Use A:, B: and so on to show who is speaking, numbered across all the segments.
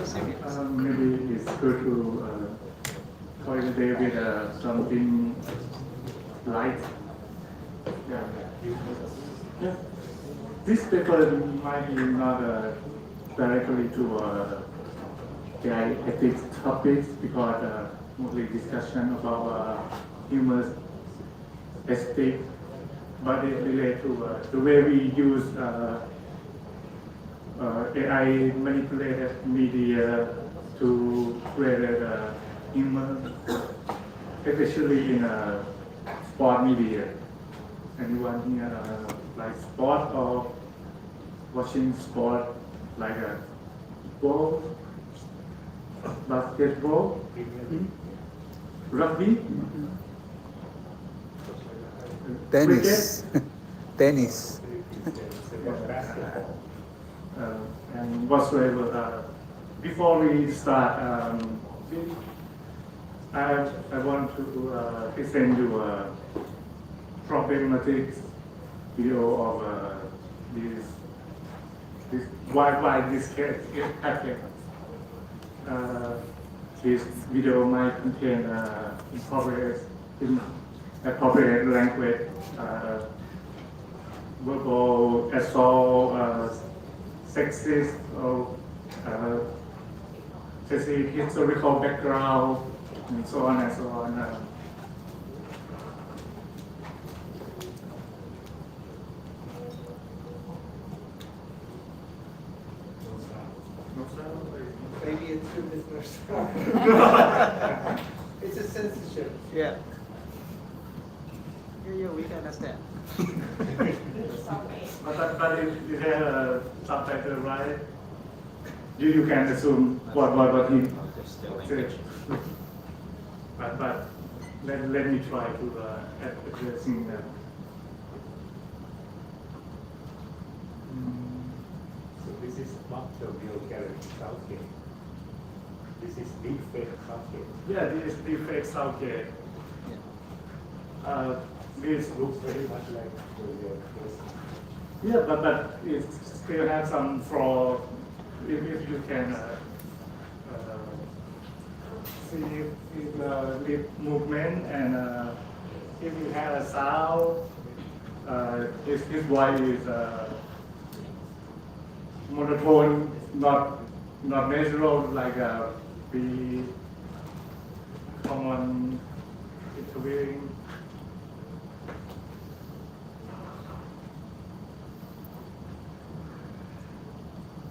A: Maybe it's good to call the day with something light. Yeah. Yeah. This paper might be not directly to AI ethics topics because mostly discussion about human aesthetic, but it relates to the way we use AI manipulated media to create humor, especially in sport media. Anyone here like sport or watching sport like football, basketball, rugby,
B: tennis, tennis.
A: And whatsoever. Before we start, I want to present you a problematic video of this why this case is happening. This video might contain inappropriate language, verbal assault, sexist or historical background, and so on and so on.
C: Maybe it's through this It's a censorship.
B: Yeah. Yeah, we can understand.
A: But if there are subtitle, right? You can assume what he said. But let me try to addressing that.
D: So this is not the real character Southgate. This is deep fake Southgate.
A: Yeah, this is deepfake Southgate. This
D: Looks very much like the real person.
A: yeah, but it still has some flaw. If you can see the lip movement and if you have a sound, his voice is monotone, not natural like we common interviewing.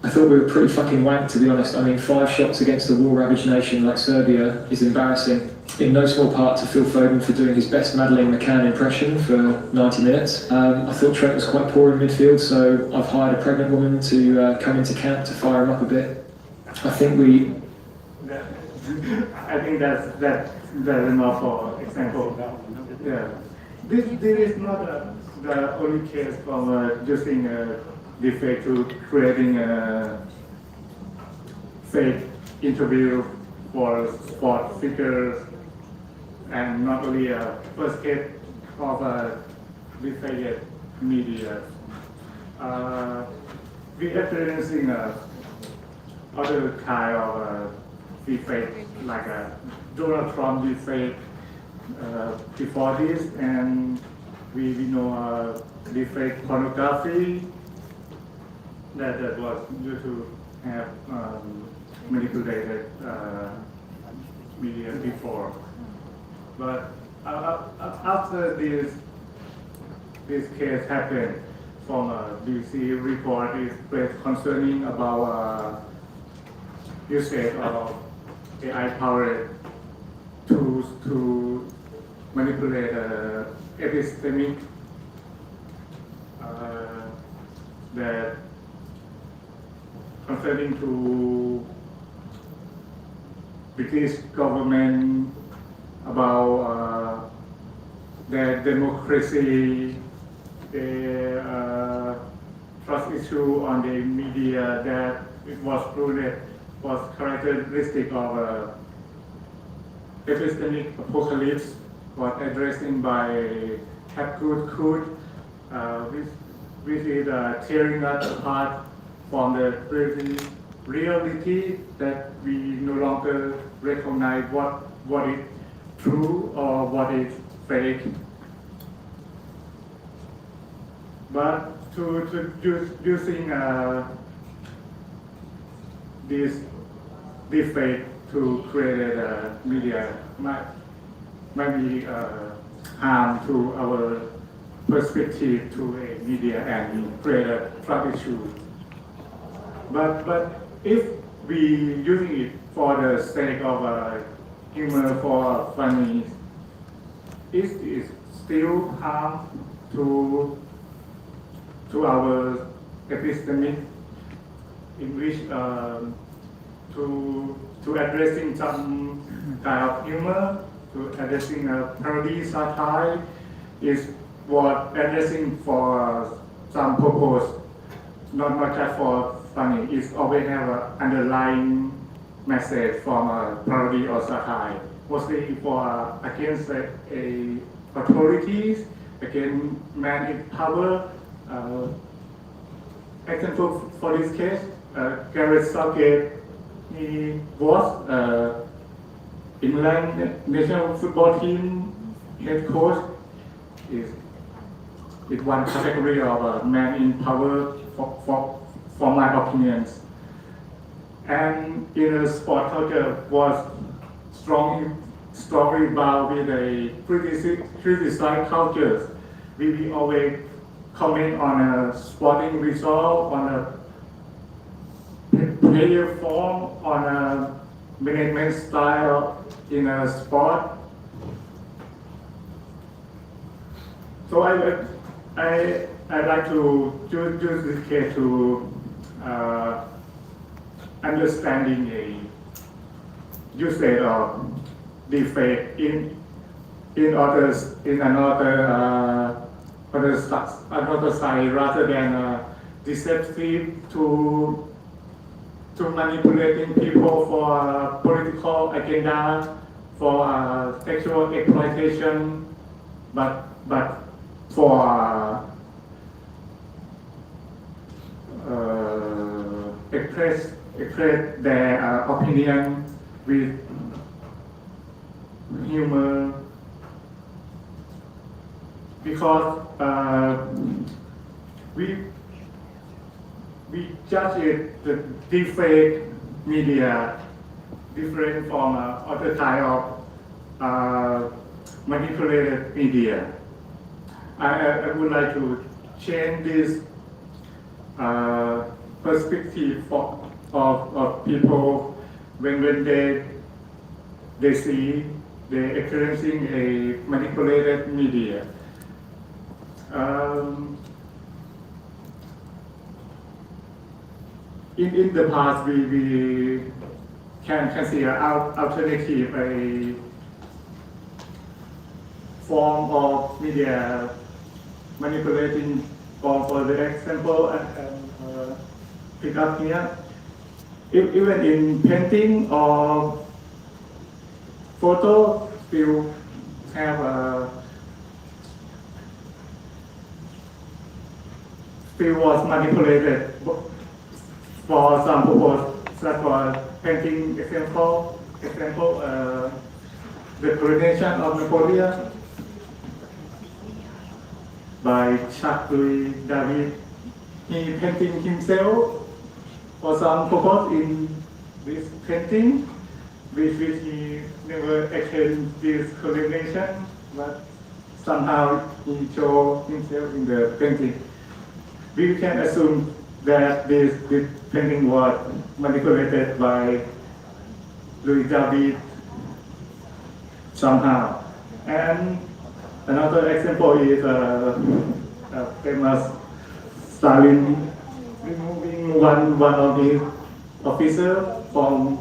E: I thought we were pretty fucking wank, to be honest. I mean, 5 shots against a war-ravaged nation like Serbia is embarrassing. In no small part to Phil Foden for doing his best Madeleine McCann impression for 90 minutes. I thought Trent was quite poor in midfield, so I've hired a pregnant woman to come into camp to fire him up a bit. I think
A: that's enough for example. Yeah, this is not the only case from using deepfake to creating a fake interview for sport figures, and not only a first case of deepfake media. We experiencing other kind of deepfake like Donald Trump deepfake before this, and we know deepfake pornography that was due to have manipulated media before. But after this case happened, from a BBC report is concerning about usage of AI-powered tools to manipulate epistemic that concerning to British government about their democracy, their trust issue on the media, that it was proven was characteristic of epistemic apocalypse, was addressing by Hapgood Coot, which is tearing us apart from the reality that we no longer recognize what is true or what is fake. But using this deepfake to create a media might be harm to our perspective to a media and create a trust issue. But if we using it for the sake of humor, for funny, it is still harm to our epistemic English to addressing some kind of humor, to addressing a parody satire is what addressing for some purpose, not just for funny. It's always have an underlying message from a parody or satire, mostly for against a authorities, against man in power. Example for this case, Gareth Southgate, he was England national football team head coach. Is one category of a man in power for my opinions. And in a sport culture was strongly bound with a criticized cultures. We always comment on a sporting result, on a player form, on a management style in a sport. So I'd like to use this case to understanding a usage of defect in another side rather than deceptive to manipulating people for political agenda, for sexual exploitation, but for express their opinion with humor, because we judge it the deepfake media different from other type of manipulated media. I would like to change this perspective of people when they see they experiencing a manipulated media. In the past, we can see an alternative, a form of media manipulating. For the example, and pick up here, even in painting or photo, still have still was manipulated for some purpose, such as painting example, the coronation of Napoleon by Chimplee David. He painting himself for some purpose in this painting, which he never attended this coronation, but somehow he showed himself in the painting. We can assume that this painting was manipulated by Louis David somehow. And another example is a famous Stalin removing one of his officers from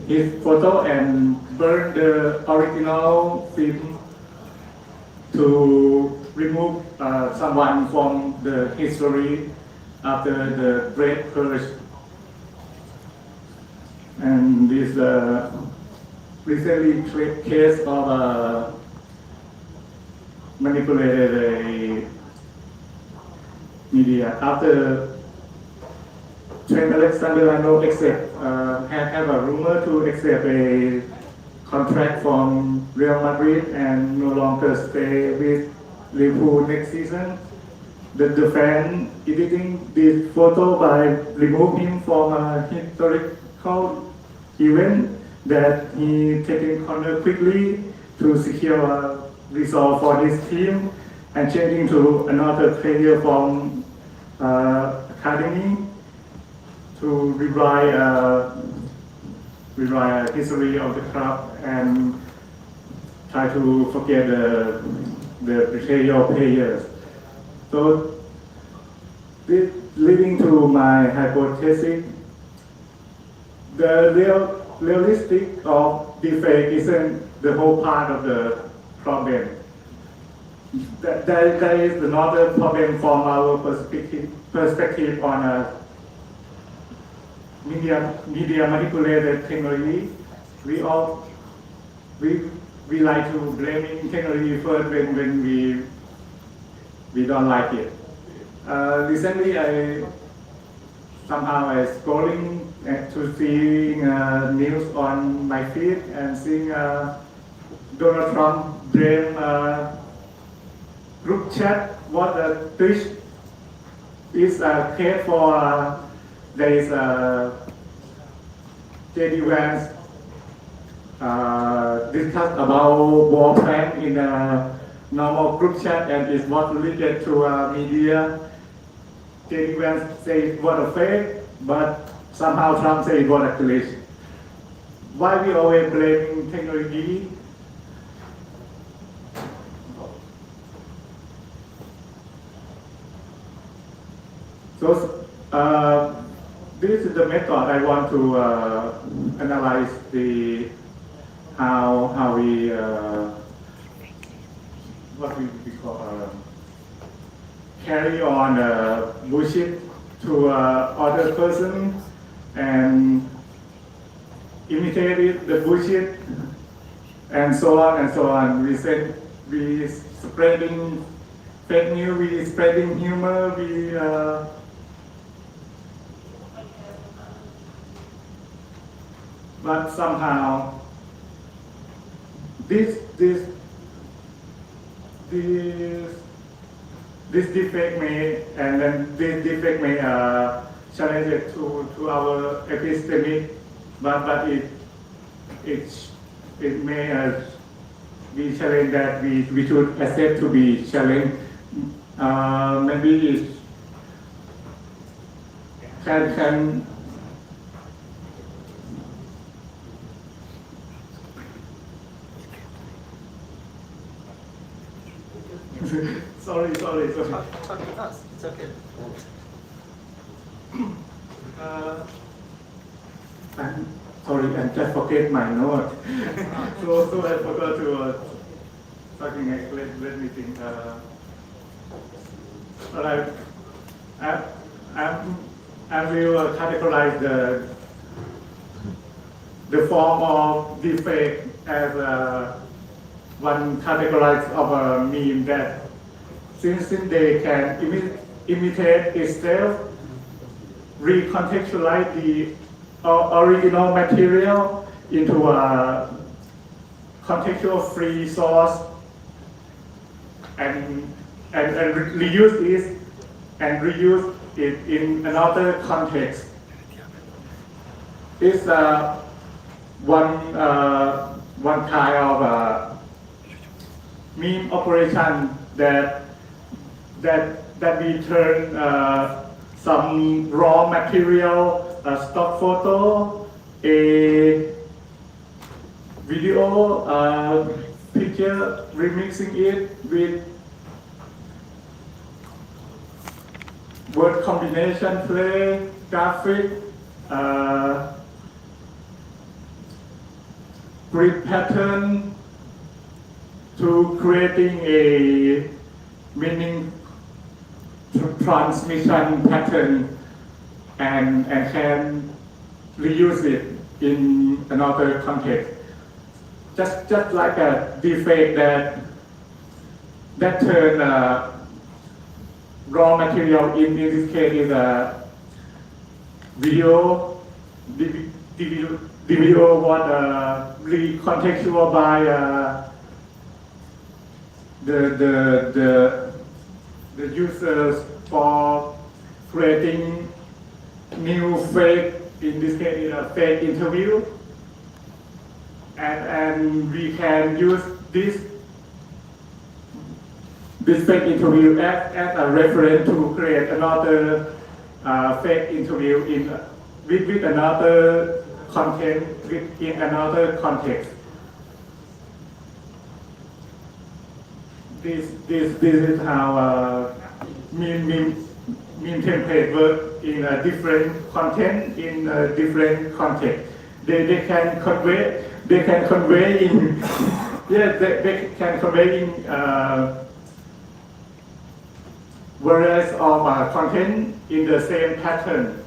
A: his photo and burn the original film to remove someone from the history after the Great Purge. And this recently case of manipulated media after Trent Alexander-Arnold have a rumor to accept a contract from Real Madrid and no longer stay with Liverpool next season. The fan editing this photo by remove him from a historical event that he taking corner quickly to secure a result for his team and changing to another player from academy to rewrite history of the club and try to forget the betrayal players. So this leading to my hypothesis, the realistic of defect isn't the whole part of the problem. There is another problem from our perspective on media manipulated technology. We like to blame technology first when we don't like it. Recently, I scrolling to see news on my feed and seeing Donald Trump blame group chat what a Twitch is a case for there is JD Vance discussed about war plan in a normal group chat and is what related to media. JD Vance says what a fake, but somehow Trump says what a glitch. Why we always blaming technology? So this is the method I want to analyze how we what we call carry on bullshit to other person and imitate the bullshit and so on and so on. We spreading fake news, we spreading humor, but somehow this defect may challenge it to our epistemic, but it may be challenge that we should accept to be challenged. Maybe it can sorry.
B: Talk to us. It's okay.
A: I'm sorry, I just forget my note. so I forgot to talking. Let me think. But I will categorize the form of defect as one categorized of a meme that since they can imitate itself, recontextualize the original material into a contextual free source and reuse it in another context. It's one kind of meme operation that we turn some raw material, a stock photo, a video, picture, remixing it with word combination, play, graphic, grid pattern to creating a meaning transmission pattern and can reuse it in another context. Just like a defect that turn raw material in this case is video, the video was recontextual by the users for creating new fake, in this case, a fake interview, and we can use this fake interview as a reference to create another fake interview with another content in another context. This is how meme template work in a different content in a different context. They can convey in they can convey in various of content in the same pattern.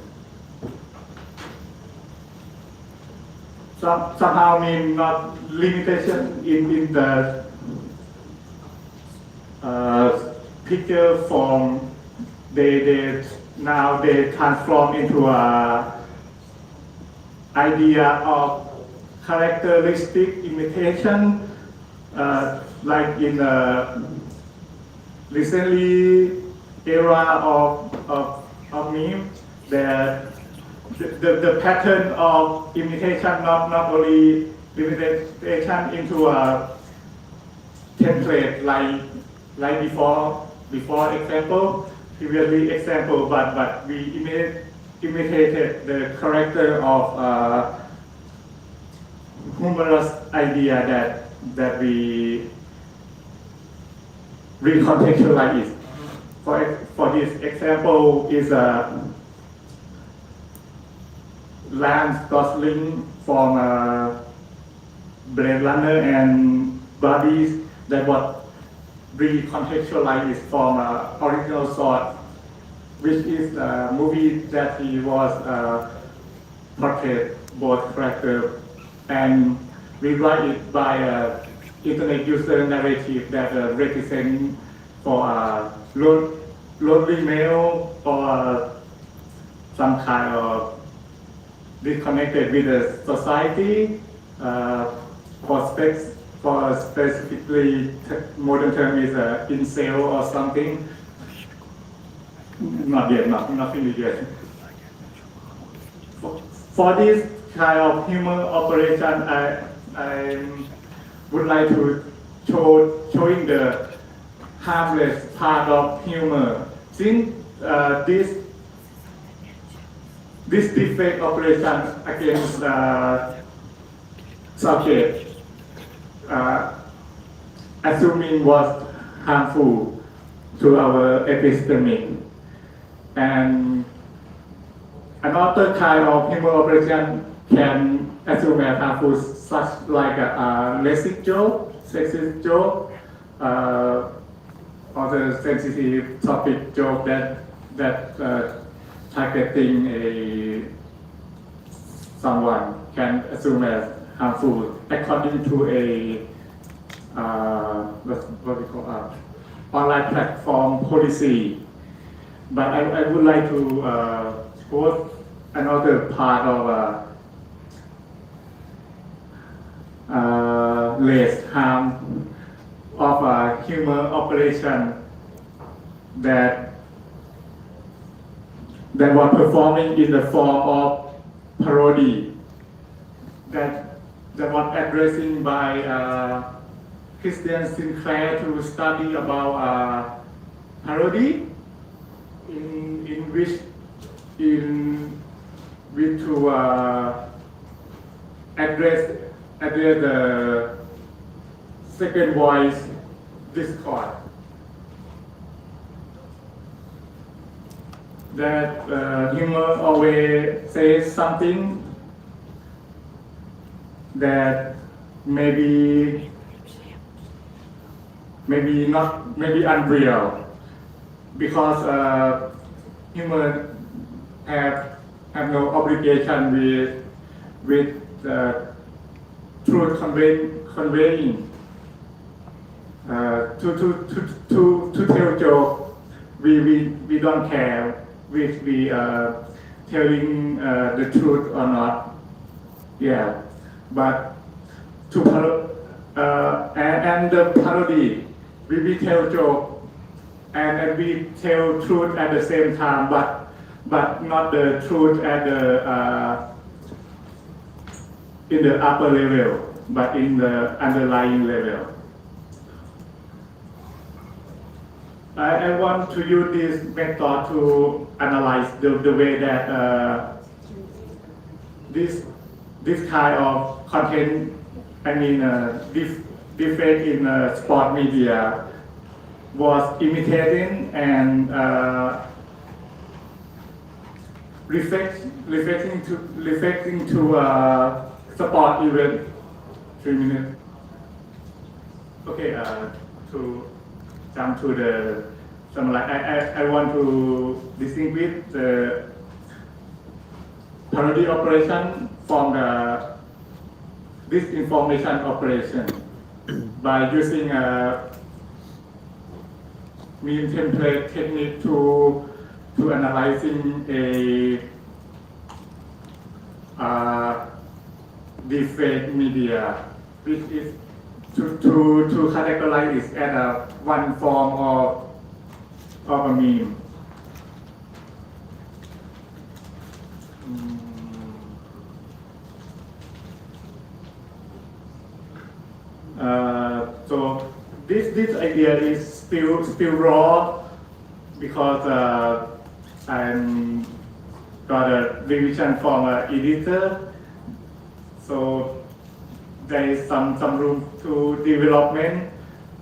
A: Somehow mean not limitation in the picture form. They now transform into a idea of characteristic imitation, like in recently era of meme, the pattern of imitation not only limitation into a template like before example, previously example, but we imitated the character of humorous idea that we recontextualize it. For this example is Lance Gosling from Blade Runner and Barbies that was recontextualized from original source, which is a movie that he was portrayed both character, and rewrite it by internet user narrative that represent for lonely male or some kind of disconnected with the society. For specifically modern term is incel or something. Not yet, nothing yet. For this kind of humor operation, I would like to showing the harmless part of humor. Since this defect operation against subject, assuming was harmful to our epistemic, and another kind of humor operation can assume as harmful, such like a racist joke, sexist joke, or the sensitive topic joke that targeting someone can assume as harmful according to a what we call online platform policy. But I would like to quote another part of less harm of a humor operation that was performing in the form of parody that was addressing by Christian Sinclair to study about parody in which to address the second voice discord. That humor always says something that maybe unreal, because humor have no obligation with truth conveying. To tell joke, we don't care. We telling the truth or not. Yeah, but to and the parody, we tell joke and we tell truth at the same time, but not the truth at the in the upper level, but in the underlying level. I want to use this method to analyze the way that this kind of content, I mean, defect in sport media was imitating and reflecting to sport event. 3 minutes. Okay, to jump to the summary. I want to distinguish the parody operation from the disinformation operation by using a meme template technique to analyzing a deepfake media, which is to categorize it as one form of a meme. So this idea is still raw because I'm got a revision from an editor. So there is some room to development,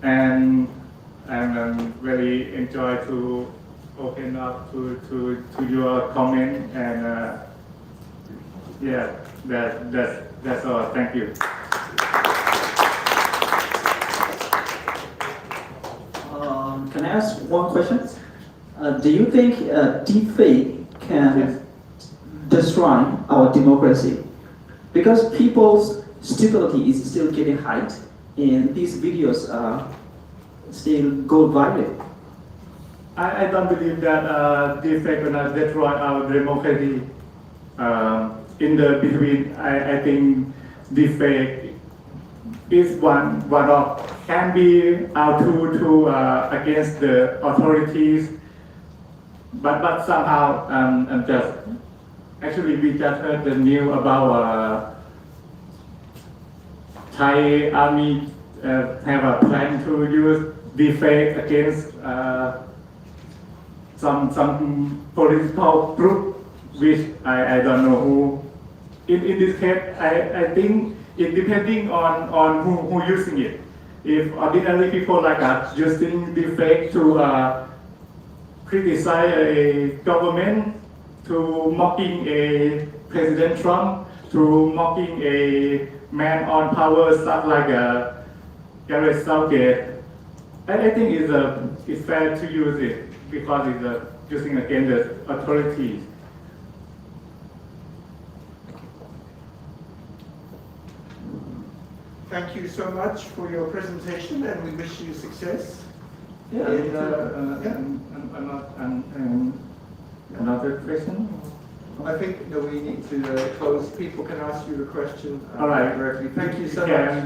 A: and I'm very enjoy to open up to your comment, and yeah, that's all. Thank you.
B: Can I ask one question? Do you think deepfake can destroy our democracy? Because people's stupidity is still getting height, and these videos still go viral.
A: I don't believe that deepfake will destroy our democracy. In the between, I think deepfake is one of can be our tool to against the authorities, but somehow just actually we just heard the news about Thai army have a plan to use deepfake against some political group, which I don't know who. In this case, I think it depending on who using it. If ordinary people like us using deepfake to criticize a government, to mocking a President Trump, to mocking a man on power, stuff like Gareth Southgate, I think it's fair to use it because it's using against the authorities.
C: Thank you so much for your presentation, and we wish you success.
B: Yeah.
A: Another question?
C: I think that we need to close. People can ask you the question
A: All right.
C: directly. Thank you so
A: Yeah.
C: much.